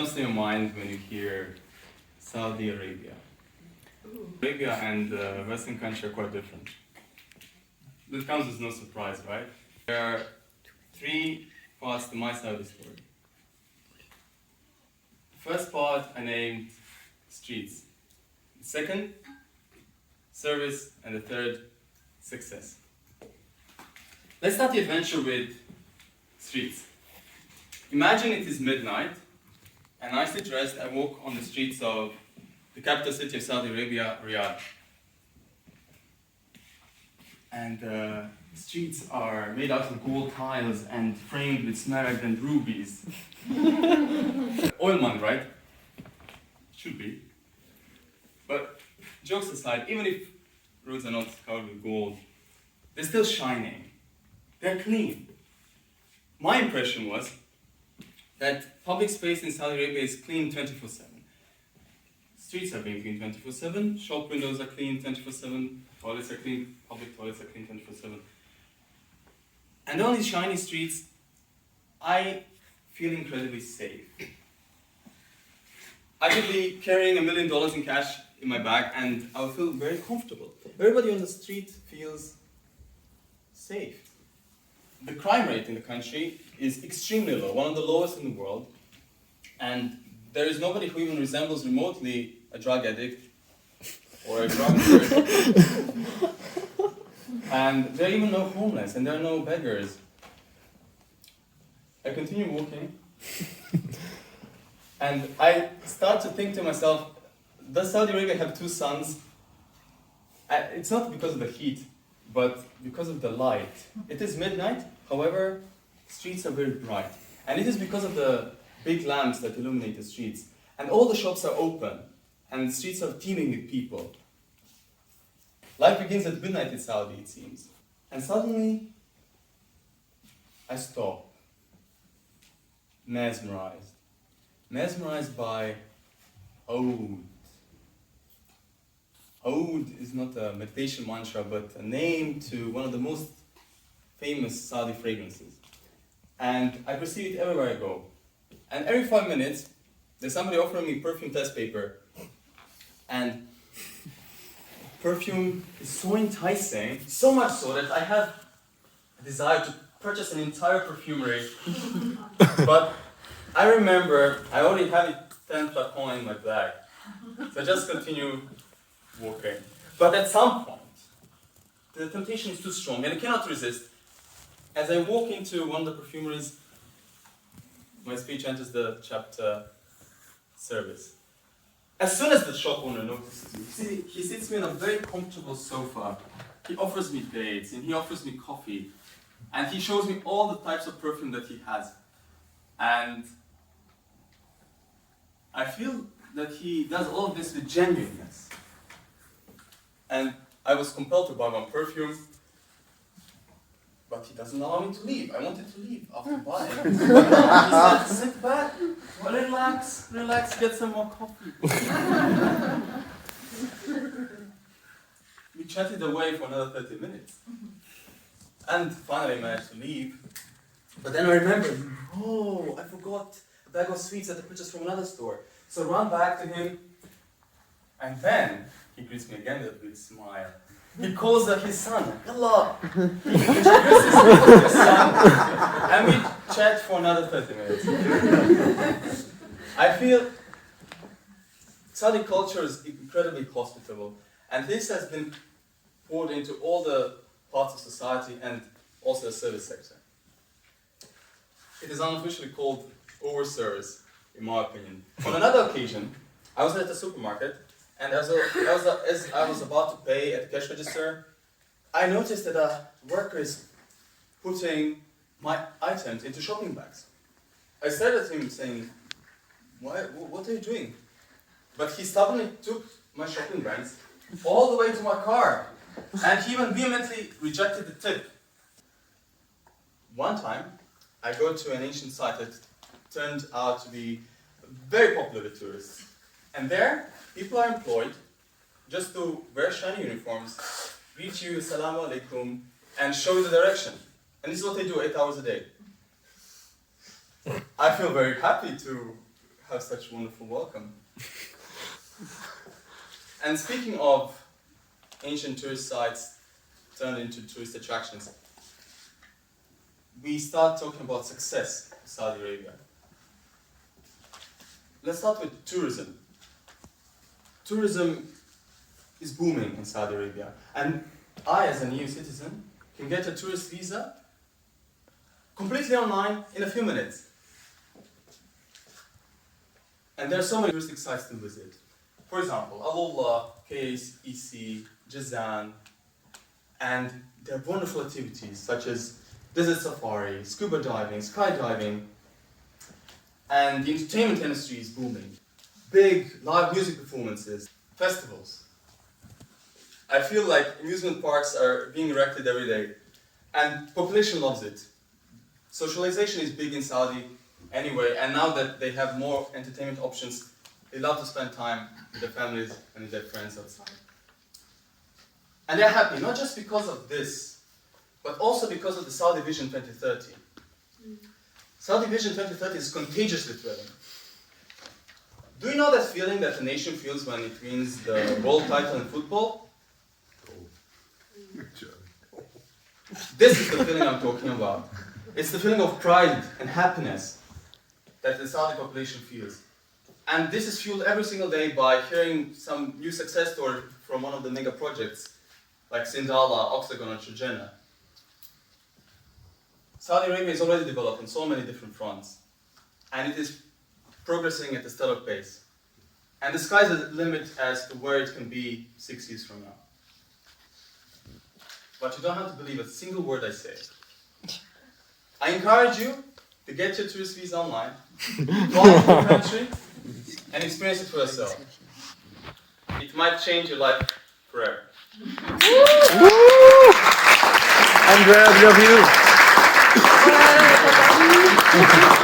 comes to your mind when you hear Saudi Arabia? Arabia and Western countries are quite different. This comes as no surprise, right? There are three parts to my Saudi story. The first part I named streets. The second, service, and the third, success. Let's start the adventure with streets. Imagine it is midnight, and nicely dressed, I walk on the streets of the capital city of Saudi Arabia, Riyadh. And the streets are made out of gold tiles and framed with smaragd and rubies. Oil money, right? Should be. But jokes aside, even if roads are not covered with gold, they're still shining. They're clean. My impression was that public space in Saudi Arabia is clean 24/7. Streets are being cleaned 24/7, shop windows are clean 24/7, toilets are clean, public toilets are clean 24/7. And on these shiny streets, I feel incredibly safe. I could be carrying $1 million in cash in my bag and I would feel very comfortable. Everybody on the street feels safe. The crime rate in the country is extremely low, one of the lowest in the world. And there is nobody who even resembles remotely a drug addict or a drunkard. And there are even no homeless and there are no beggars. I continue walking and I start to think to myself, does Saudi Arabia have two suns? It's not because of the heat, but because of the light. It is midnight, however, streets are very bright. And it is because of the big lamps that illuminate the streets. And all the shops are open, and the streets are teeming with people. Life begins at midnight in Saudi, it seems. And suddenly, I stop, mesmerized. Mesmerized by Oud. Oud is not a meditation mantra, but a name to one of the most famous Saudi fragrances. And I perceive it everywhere I go. And every 5 minutes, there's somebody offering me perfume test paper. And perfume is so enticing, so much so that I have a desire to purchase an entire perfumery. But I remember I already have it 10 flacons in my bag. So I just continue walking. But at some point, the temptation is too strong and I cannot resist. As I walk into one of the perfumeries, my speech enters the chapter service. As soon as the shop owner notices me, he sits me on a very comfortable sofa. He offers me dates and he offers me coffee. And he shows me all the types of perfume that he has. And I feel that he does all of this with genuineness. And I was compelled to buy one perfume, but he doesn't allow me to leave. I wanted to leave after buying. He said, sit back, relax, get some more coffee. We chatted away for another 30 minutes. And finally I managed to leave. But then I remembered, oh, I forgot a bag of sweets that I purchased from another store. So I run back to him, and then he greets me again with a big smile. He calls his son, hello. He introduces me to his son, and we chat for another 30 minutes. I feel Saudi culture is incredibly hospitable, and this has been poured into all the parts of society and also the service sector. It is unofficially called overservice, in my opinion. On another occasion, I was at the supermarket, and as I was about to pay at the cash register, I noticed that a worker is putting my items into shopping bags. I stared at him saying, what are you doing? But he stubbornly took my shopping bags all the way to my car, and he even vehemently rejected the tip. One time, I go to an ancient site that turned out to be very popular with tourists. And there, people are employed just to wear shiny uniforms, greet you, Assalamu alaikum, and show you the direction. And this is what they do 8 hours a day. I feel very happy to have such a wonderful welcome. And speaking of ancient tourist sites turned into tourist attractions, we start talking about success in Saudi Arabia. Let's start with tourism. Tourism is booming in Saudi Arabia, and I, as an EU citizen, can get a tourist visa completely online in a few minutes. And there are so many touristic sites to visit. For example, Al-Ullah, Kais, EC, Jazan, and there are wonderful activities such as desert safari, scuba diving, skydiving, and the entertainment industry is booming. Big live music performances, festivals. I feel like amusement parks are being erected every day, and population loves it. Socialization is big in Saudi anyway, and now that they have more entertainment options, they love to spend time with their families and with their friends outside. And they're happy, not just because of this, but also because of the Saudi Vision 2030. Saudi Vision 2030 is contagiously thrilling. Do you know that feeling that a nation feels when it wins the world title in football? This is the feeling I'm talking about. It's the feeling of pride and happiness that the Saudi population feels. And this is fueled every single day by hearing some new success story from one of the mega projects, like Sindala, Oxagon, or Trojena. Saudi Arabia is already developed on so many different fronts, and it is progressing at a stellar pace. And the sky's the limit as to where it can be 6 years from now. But you don't have to believe a single word I say. I encourage you to get your tourist visa online, go out to the country, and experience it for yourself. It might change your life forever. Andrija, love you.